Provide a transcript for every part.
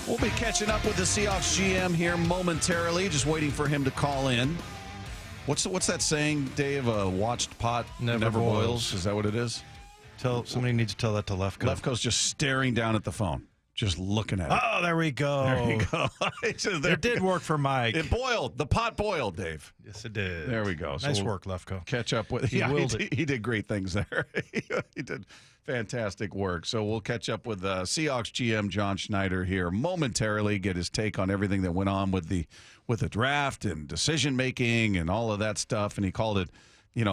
We'll be catching up with the Seahawks GM here momentarily, just waiting for him to call in. What's that saying, Dave? A watched pot never boils. Is that what it is? Somebody needs to tell that to Lefko. Lefko's just staring down at the phone, just looking at it. Oh, there we go. There you go. It did work for Mike. It boiled. The pot boiled, Dave. Yes, it did. There we go. Nice work, Lefko. Catch up with. He did great things there. He did fantastic work. So we'll catch up with Seahawks GM John Schneider here momentarily. Get his take on everything that went on with the draft and decision making and all of that stuff. And he called it,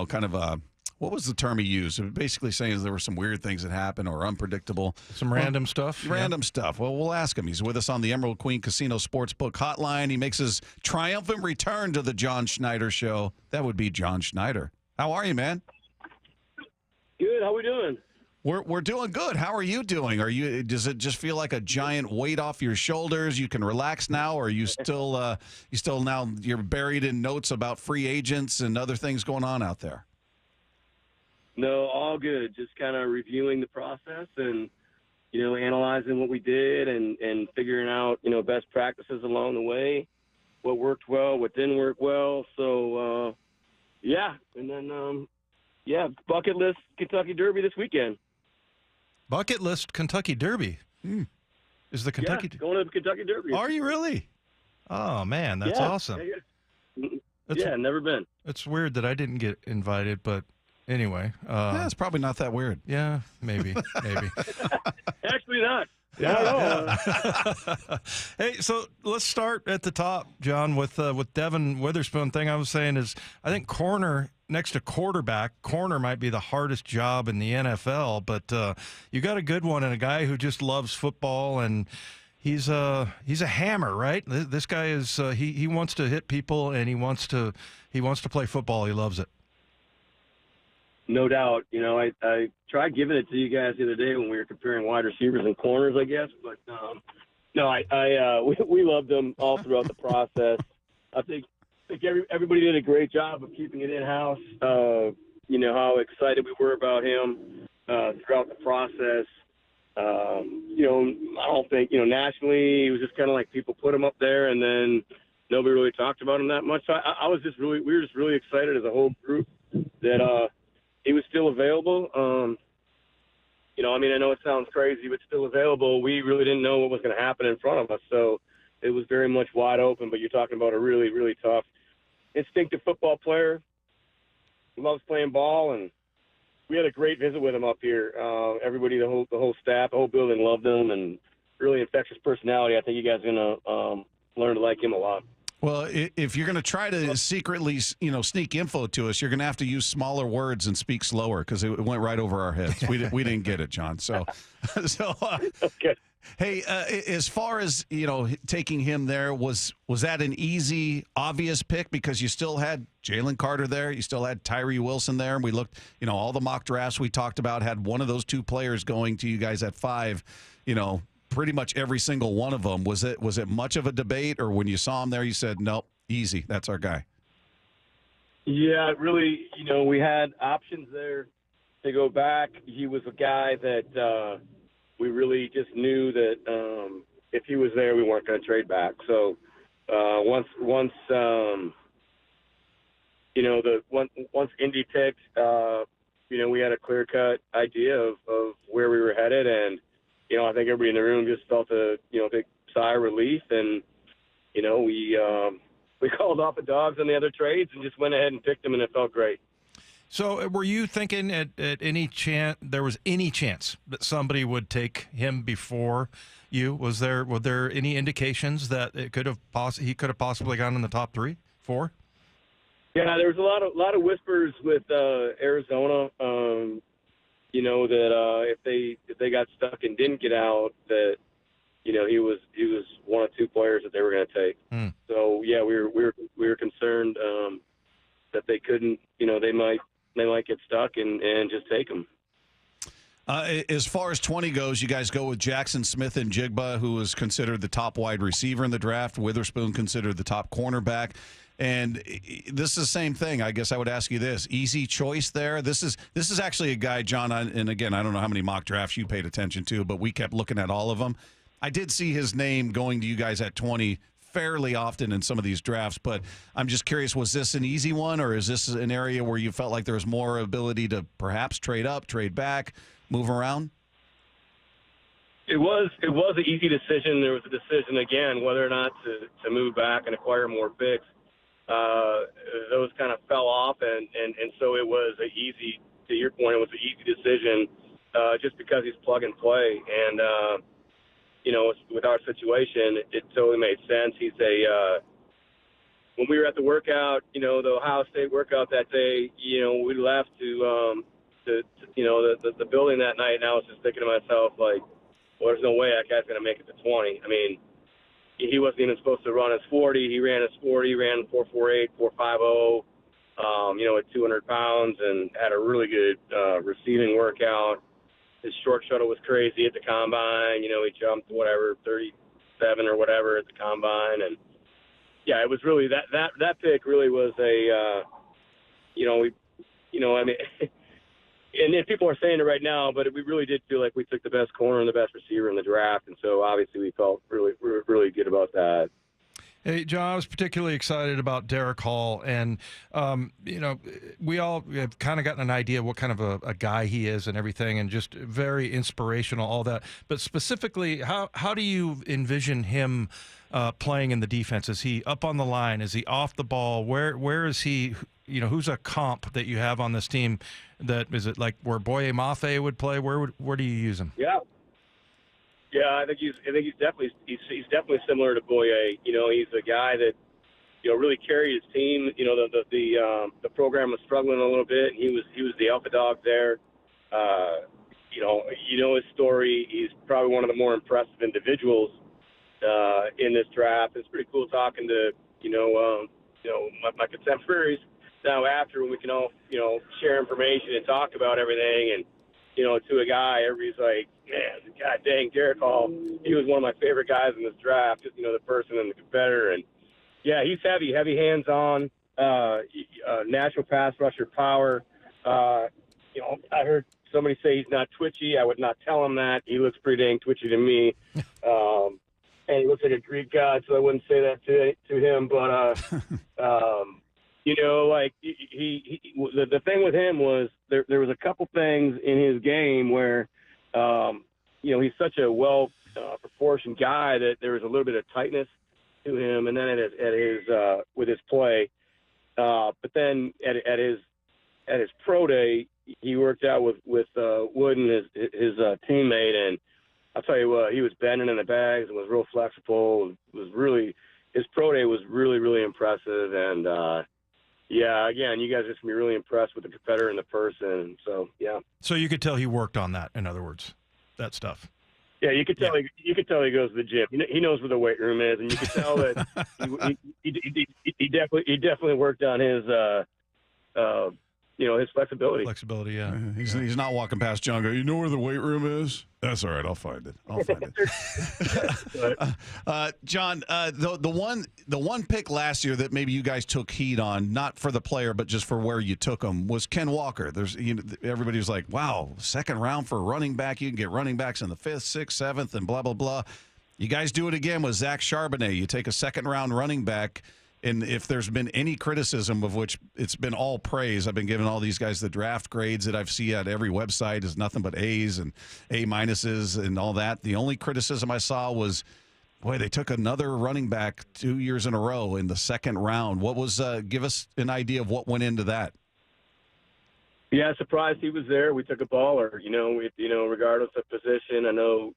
kind of a. What was the term he used? Basically saying there were some weird things that happened or unpredictable. Some random stuff? Random stuff. Well, we'll ask him. He's with us on the Emerald Queen Casino Sportsbook Hotline. He makes his triumphant return to the John Schneider Show. That would be John Schneider. How are you, man? Good. How we doing? We're doing good. How are you doing? Does it just feel like a giant weight off your shoulders? You can relax now, or are you still now you're buried in notes about free agents and other things going on out there? No, all good. Just kind of reviewing the process and, analyzing what we did and figuring out, best practices along the way, what worked well, what didn't work well. So, yeah. And then, bucket list Kentucky Derby this weekend. Bucket list Kentucky Derby? Is the Kentucky going to the Kentucky Derby. Are you really? Oh, man, that's awesome. Yeah, never been. It's weird that I didn't get invited, but anyway. It's probably not that weird. Yeah, maybe. Actually not. Yeah. Hey, so let's start at the top, John, with Devin Witherspoon. Thing I was saying is I think corner next to quarterback, corner might be the hardest job in the NFL, but you got a good one and a guy who just loves football, and he's a hammer, right? This guy is he wants to hit people, and he wants to play football. He loves it. No doubt. I tried giving it to you guys the other day when we were comparing wide receivers and corners, I guess. But, we loved them all throughout the process. I think everybody did a great job of keeping it in-house. How excited we were about him throughout the process. I don't think, nationally, it was just kind of like people put him up there and then nobody really talked about him that much. So we were just really excited as a whole group that he was still available. I know it sounds crazy, but still available. We really didn't know what was going to happen in front of us, so it was very much wide open. But you're talking about a really, really tough, instinctive football player who loves playing ball, and we had a great visit with him up here. Everybody, the whole staff, the whole building loved him, and really infectious personality. I think you guys are going to learn to like him a lot. Well, if you're going to try to secretly, sneak info to us, you're going to have to use smaller words and speak slower because it went right over our heads. We didn't get it, John. So okay. Hey, as far as taking him there, was that an easy, obvious pick because you still had Jalen Carter there, you still had Tyree Wilson there, and we looked, all the mock drafts we talked about had one of those two players going to you guys at 5, pretty much every single one of them. Was it much of a debate, or when you saw him there, you said, nope, easy, that's our guy? Yeah, really, we had options there to go back. He was a guy that we really just knew that if he was there, we weren't going to trade back. So once Indy picked, we had a clear-cut idea of where we were headed, and I think everybody in the room just felt a big sigh of relief, and we called off the dogs on the other trades and just went ahead and picked them, and it felt great. So, were you thinking at any chance there was any chance that somebody would take him before you? Were there any indications that he could have possibly gone in the top 3, 4? Yeah, there was a lot of whispers with Arizona. That if they got stuck and didn't get out, that he was one of 2 players that they were going to take. So yeah, we were concerned that they couldn't. They might get stuck and just take him. As far as 20 goes, you guys go with Jackson Smith and Jigba, who was considered the top wide receiver in the draft. Witherspoon considered the top cornerback. And this is the same thing. I guess I would ask you this. Easy choice there. This is actually a guy, John, and again, I don't know how many mock drafts you paid attention to, but we kept looking at all of them. I did see his name going to you guys at 20 fairly often in some of these drafts, but I'm just curious, was this an easy one, or is this an area where you felt like there was more ability to perhaps trade up, trade back, move around? It was an easy decision. There was a decision, again, whether or not to move back and acquire more picks. Those kind of fell off, and so it was an easy, to your point, it was an easy decision just because he's plug and play. And, with our situation, it totally made sense. He's when we were at the workout, the Ohio State workout that day, we left to the building that night, and I was just thinking to myself, like, well, there's no way that guy's going to make it to 20. I mean, he wasn't even supposed to run his 40. He ran his 40, ran 4.48, 4.50, at 200 pounds, and had a really good receiving workout. His short shuttle was crazy at the combine. He jumped 37 or whatever at the combine, and yeah, it was really that pick really was and then people are saying it right now, but we really did feel like we took the best corner and the best receiver in the draft, and so obviously we felt really good about that. Hey, John, I was particularly excited about Derek Hall, and, we all have kind of gotten an idea what kind of a guy he is and everything, and just very inspirational, all that. But specifically, how do you envision him playing in the defense? Is he up on the line? Is he off the ball? Where is he? Who's a comp that you have on this team? Is it like where Boye Mafe would play? Where do you use him? Yeah, I think he's definitely similar to Boye. He's a guy that really carried his team. The program was struggling a little bit, and he was the alpha dog there. His story. He's probably one of the more impressive individuals in this draft. It's pretty cool talking to my contemporaries now after, when we can all share information and talk about everything. And to a guy, everybody's like, man, God dang, Derek Hall, he was one of my favorite guys in this draft, just, the person and the competitor. And, yeah, he's heavy hands-on, natural pass rusher power. I heard somebody say he's not twitchy. I would not tell him that. He looks pretty dang twitchy to me. And he looks like a Greek god, so I wouldn't say that to him. But, the thing with him was there was a couple things in his game where, he's such a well-proportioned guy that there was a little bit of tightness to him, and then with his play. But then at his pro day, he worked out with Wooden, his teammate, and I'll tell you what, he was bending in the bags and was real flexible. His pro day was really, really impressive, and yeah, again, you guys are just going to be really impressed with the competitor and the person. So, yeah. So you could tell he worked on that, in other words, that stuff. Yeah, you could tell. Yeah. You could tell he goes to the gym. He knows where the weight room is, and you could tell that he definitely worked on his his flexibility. Flexibility, yeah. He's not walking past John. Go, you know where the weight room is? That's all right. I'll find it. John, the one pick last year that maybe you guys took heat on, not for the player, but just for where you took him, was Ken Walker. Everybody was like, wow, second round for a running back. You can get running backs in the 5th, 6th, 7th, and blah, blah, blah. You guys do it again with Zach Charbonnet. You take a second-round running back. And if there's been any criticism, of which it's been all praise, I've been giving all these guys the draft grades that I've seen at every website is nothing but A's and A minuses and all that. The only criticism I saw was, boy, they took another running back 2 years in a row in the second round. What was, give us an idea of what went into that. Yeah, surprised he was there. We took a baller, regardless of position. I know,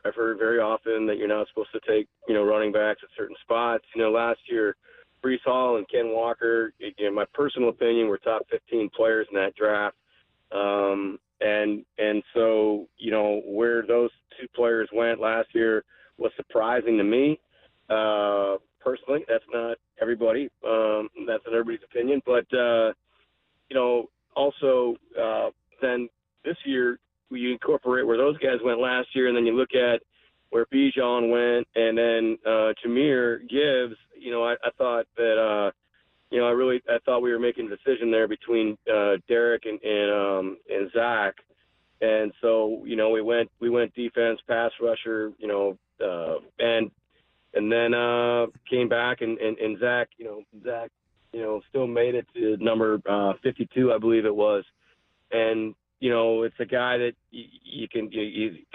I've heard very often that you're not supposed to take, running backs at certain spots. Last year, Breece Hall and Ken Walker, in my personal opinion, were top 15 players in that draft. And so, where those two players went last year was surprising to me. Personally, that's not everybody. That's not everybody's opinion. But, also, then this year, you incorporate where those guys went last year, and then you look at where Bijan went, and then Jahmyr Gibbs. I thought that I thought we were making a decision there between Derek and Zach, and so we went defense, pass rusher, And then came back and Zach, still made it to number 52, I believe it was. And, it's a guy that he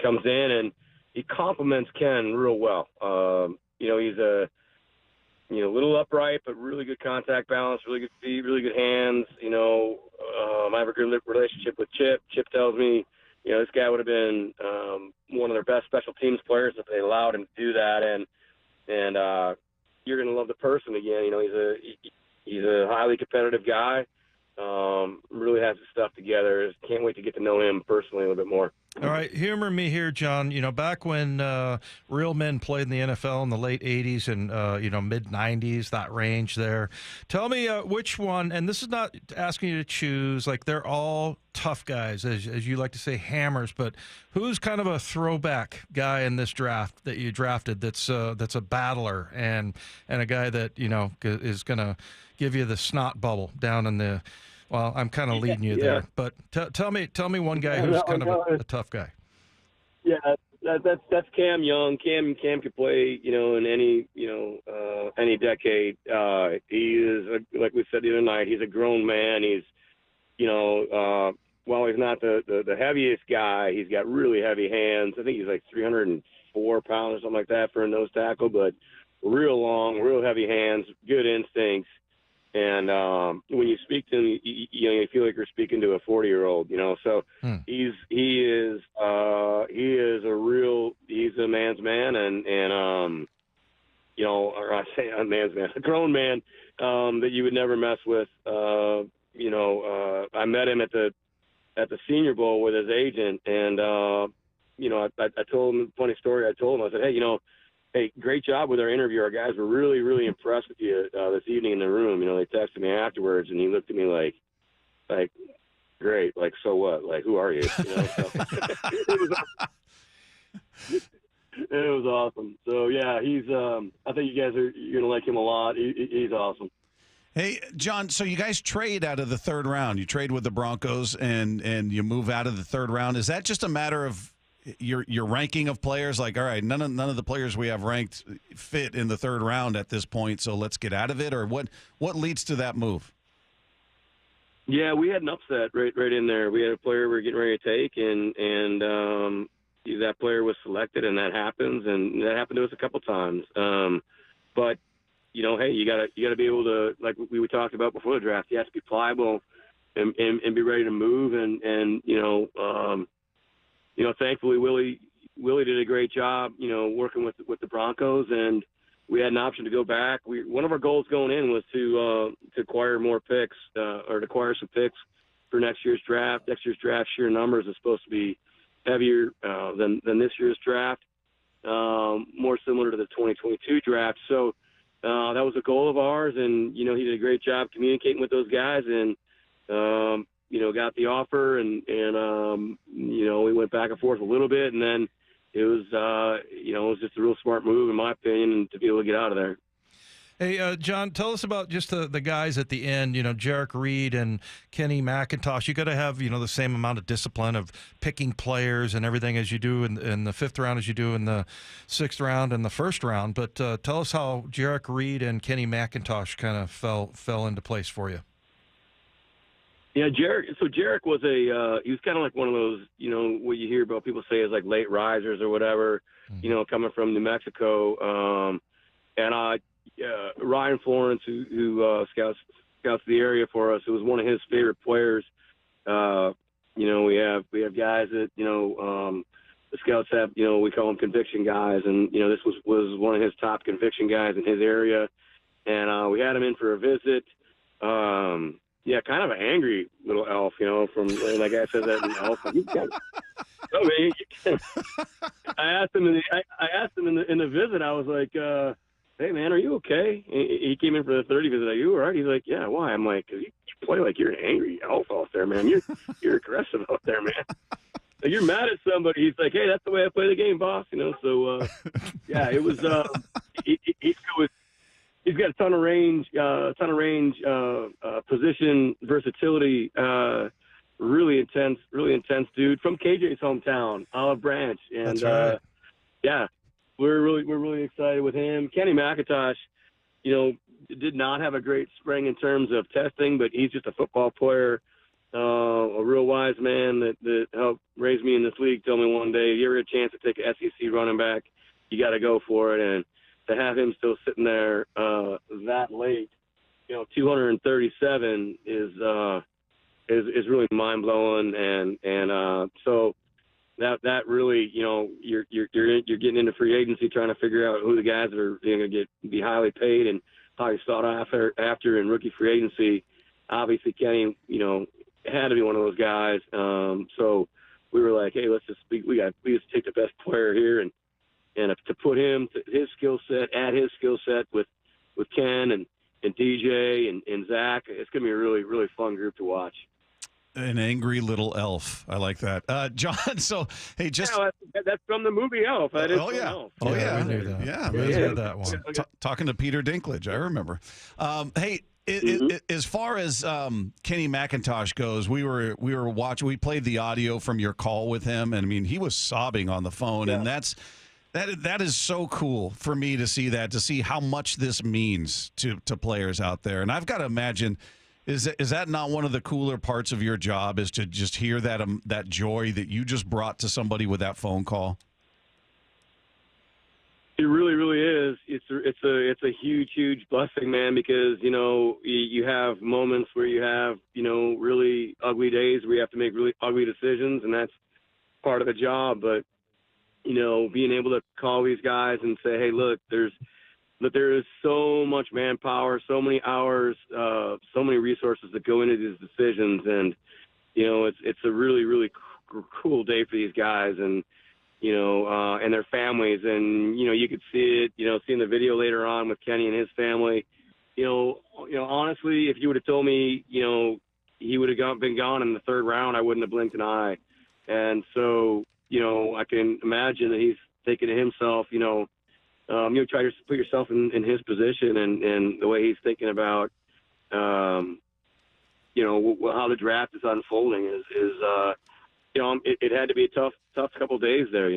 comes in and he compliments Ken real well. He's a little upright, but really good contact balance, really good feet, really good hands. I have a good relationship with Chip. Chip tells me, this guy would have been one of their best special teams players if they allowed him to do that. And you're going to love the person again. He's a highly competitive guy. Really has his stuff together. Can't wait to get to know him personally a little bit more. All right, humor me here, John. Back when real men played in the NFL in the late 80s and, mid 90s, that range there. Tell me which one, and this is not asking you to choose, like they're all tough guys, as you like to say, hammers, but who's kind of a throwback guy in this draft that you drafted that's a battler and a guy that, is going to give you the snot bubble down in the – well, I'm kind of leading you there, but tell me one guy who's kind of a tough guy. Yeah, that's Cam Young. Cam can play, in any decade. He is, like we said the other night, he's a grown man. He's, while he's not the heaviest guy, he's got really heavy hands. I think he's like 304 pounds or something like that for a nose tackle, but real long, real heavy hands, good instincts. And when you speak to him, you feel like you're speaking to a 40-year-old, So he's a man's man, or I say a man's man, a grown man that you would never mess with. I met him at the Senior Bowl with his agent, and I told him a funny story. I told him, I said, hey, great job with our interview. Our guys were really, really impressed with you this evening in the room. They texted me afterwards, and he looked at me like, great, like, so what? Like, who are you? It was awesome. So, yeah, he's I think you're going to like him a lot. He's awesome. Hey, John, so you guys trade out of the third round. You trade with the Broncos, and you move out of the third round. Is that just a matter of your ranking of players? Like, all right, none of the players we have ranked fit in the third round at this point, so let's get out of it? Or what leads to that move? Yeah, we had an upset right in there. We had a player we were getting ready to take, and that player was selected, and that happens, and that happened to us a couple times. But hey, you gotta be able to, like we talked about before the draft, you have to be pliable and be ready to move, and thankfully Willie did a great job, working with the Broncos, and we had an option to go back. One of our goals going in was to acquire more picks, or to acquire some picks for next year's draft. Next year's draft sheer numbers is supposed to be heavier than this year's draft, more similar to the 2022 draft. So that was a goal of ours, and he did a great job communicating with those guys, and got the offer, and we went back and forth a little bit, and then it was just a real smart move, in my opinion, to be able to get out of there. Hey, John, tell us about just the guys at the end, Jarek Reed and Kenny McIntosh. You got to have, the same amount of discipline of picking players and everything as you do in the fifth round as you do in the sixth round and the first round. But tell us how Jarek Reed and Kenny McIntosh kind of fell into place for you. Yeah, Jarek was he was kind of like one of those, what you hear about people say is like late risers or whatever, coming from New Mexico. And Ryan Florence, who scouts the area for us, it was one of his favorite players. We have guys that, the scouts have, we call them conviction guys. And, this was one of his top conviction guys in his area. And we had him in for a visit. Yeah, kind of an angry little elf, and that guy says that in Elf. I asked him in the visit, I was like, hey, man, are you okay? He came in for the 30 visit. Are you all right? He's like, yeah, why? I'm like, 'cause you play like you're an angry elf out there, man. You're aggressive out there, man. Like, you're mad at somebody. He's like, hey, that's the way I play the game, boss. So, yeah, it was he's got a ton of range, position versatility, really intense dude from KJ's hometown, Olive Branch. And, that's right. Yeah, we're really excited with him. Kenny McIntosh, did not have a great spring in terms of testing, but he's just a football player, a real wise man that helped raise me in this league. Told me one day, if you ever get a chance to take an SEC running back, you got to go for it. And to have him still sitting there that late, 237 is really mind blowing, and so that really, you're getting into free agency trying to figure out who the guys that are going to be highly paid and highly sought after in rookie free agency. Obviously, Kenny, had to be one of those guys. So we were like, hey, we just take the best player here and to put him to his skill set, add his skill set with Ken and DJ and Zach. It's going to be a really, really fun group to watch. An angry little elf. I like that. John, so, hey, that's from the movie Elf. That is Elf. Oh, yeah. We knew that. Yeah. We had that one. Talking to Peter Dinklage, I remember. Hey, as far as Kenny McIntosh goes, we were watching. We played the audio from your call with him, and I mean, he was sobbing on the phone, and that is so cool for me to see that, to see how much this means to players out there. And I've got to imagine, is that not one of the cooler parts of your job, is to just hear that joy that you just brought to somebody with that phone call? It really, really is. It's a huge blessing, man, because, you have moments where you have, really ugly days where you have to make really ugly decisions, and that's part of the job. But, being able to call these guys and say, hey, look, there is so much manpower, so many hours, so many resources that go into these decisions. And, it's a really, really cool day for these guys and their families. And, you could see it, seeing the video later on with Kenny and his family. Honestly, if you would have told me, he would have been gone in the third round, I wouldn't have blinked an eye. And so, I can imagine that he's thinking to himself, try to put yourself in his position and the way he's thinking about, how the draft is unfolding is it had to be a tough couple of days there,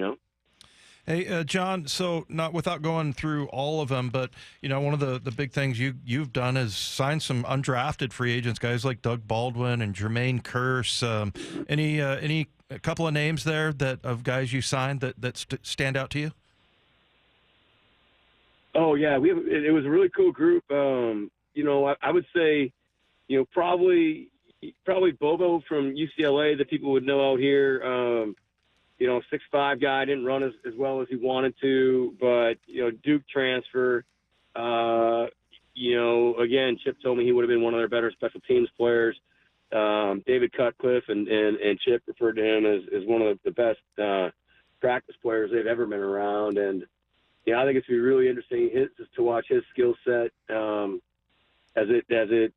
Hey, John, so not without going through all of them, but, one of the big things you've done is sign some undrafted free agents, guys like Doug Baldwin and Jermaine Kearse. Any a couple of names there of guys you signed that stand out to you? Oh, yeah, it was a really cool group. I would say, probably Bobo from UCLA that people would know out here. 6'5" guy, didn't run as well as he wanted to, but, Duke transfer. Again, Chip told me he would have been one of their better special teams players. David Cutcliffe and Chip referred to him as one of the best practice players they've ever been around. And, I think it's going to be really interesting just to watch his skill set as it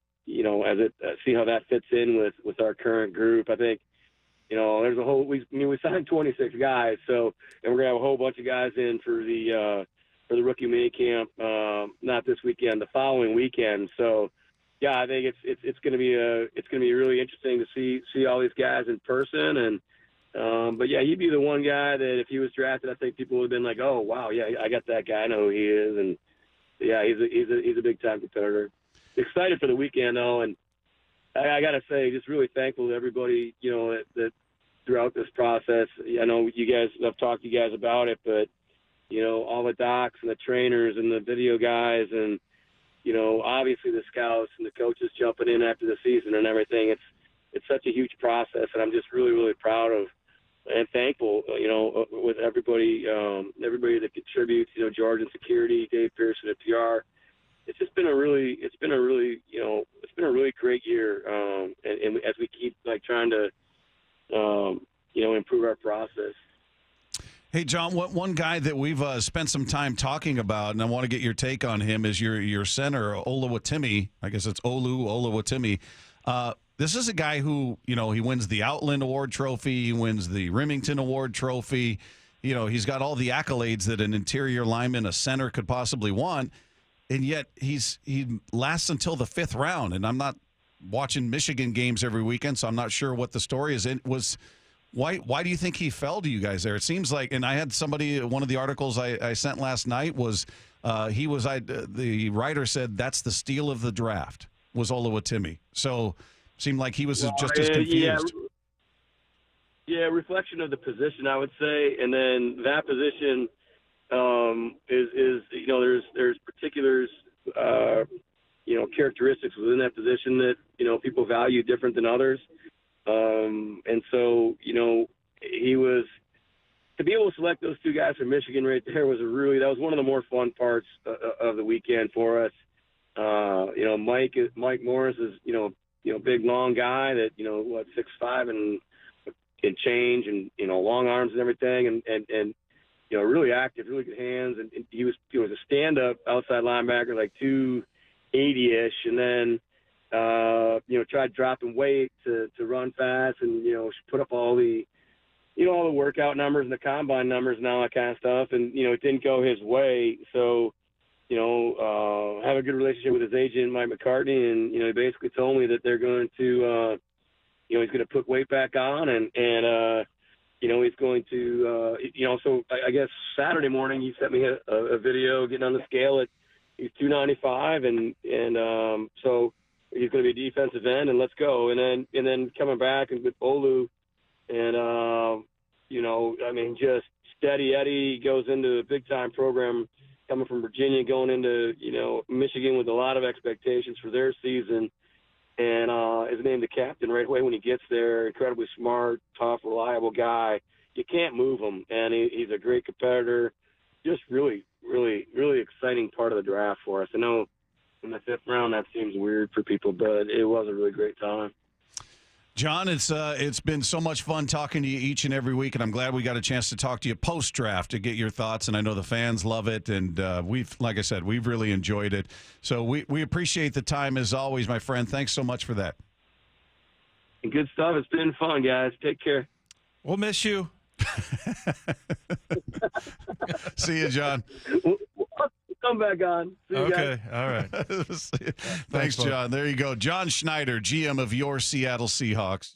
see how that fits in with our current group. I think, there's a whole, we signed 26 guys, so, and we're going to have a whole bunch of guys in for the rookie mini camp, not this weekend, the following weekend. So, yeah, I think it's going to be really interesting to see all these guys in person. And, but yeah, he'd be the one guy that if he was drafted, I think people would have been like, oh, wow, yeah, I got that guy. I know who he is. And yeah, he's a big time competitor. Excited for the weekend though. And I got to say, just really thankful to everybody, that throughout this process. I know I've talked to you guys about it, but, all the docs and the trainers and the video guys and, obviously the scouts and the coaches jumping in after the season and everything. It's such a huge process, and I'm just really, really proud of and thankful, with everybody that contributes, George in security, Dave Pearson at PR. It's been a really great year. And as we keep trying to, improve our process. Hey, John, one guy that we've spent some time talking about, and I want to get your take on him, is your center, Oluwatimi. I guess it's Oluwatimi. This is a guy who, he wins the Outland Award Trophy. He wins the Remington Award Trophy. He's got all the accolades that an interior lineman, a center could possibly want. And yet he lasts until the fifth round. And I'm not watching Michigan games every weekend, so I'm not sure what the story is. Was Why do you think he fell to you guys there? It seems like, and I had somebody, one of the articles I sent last night was the writer said that's the steal of the draft was Oluwatimi. So seemed like he was just as confused. Yeah, reflection of the position, I would say, and then that position is there's particulars, characteristics within that position that people value different than others, and so he was to be able to select those two guys from Michigan right there was that was one of the more fun parts of the weekend for us. Mike Morris is big long guy that 6'5" and can change and long arms and everything and really active, really good hands, and he was a stand-up outside linebacker, like 280-ish, and then tried dropping weight to run fast and put up all the all the workout numbers and the combine numbers and all that kind of stuff, and it didn't go his way. So have a good relationship with his agent Mike McCartney, and he basically told me that they're going to he's going to put weight back on and he's going to so I guess Saturday morning he sent me a video getting on the scale at he's 295 and so he's going to be a defensive end and let's go, and then coming back and with Olu and just steady Eddie goes into a big time program coming from Virginia, going into Michigan with a lot of expectations for their season, and is named the captain right away when he gets there. Incredibly smart, tough, reliable guy. You can't move him, and he's a great competitor. Just really, really, really exciting part of the draft for us. I know in the 5th round that seems weird for people, but it was a really great time. John, it's been so much fun talking to you each and every week, and I'm glad we got a chance to talk to you post-draft to get your thoughts, and I know the fans love it, and like I said, we've really enjoyed it. So we appreciate the time as always, my friend. Thanks so much for that. Good stuff. It's been fun, guys. Take care. We'll miss you. See you, John. Come back on. See you guys. Okay, all right. Thanks, John. There you go. John Schneider, GM of your Seattle Seahawks.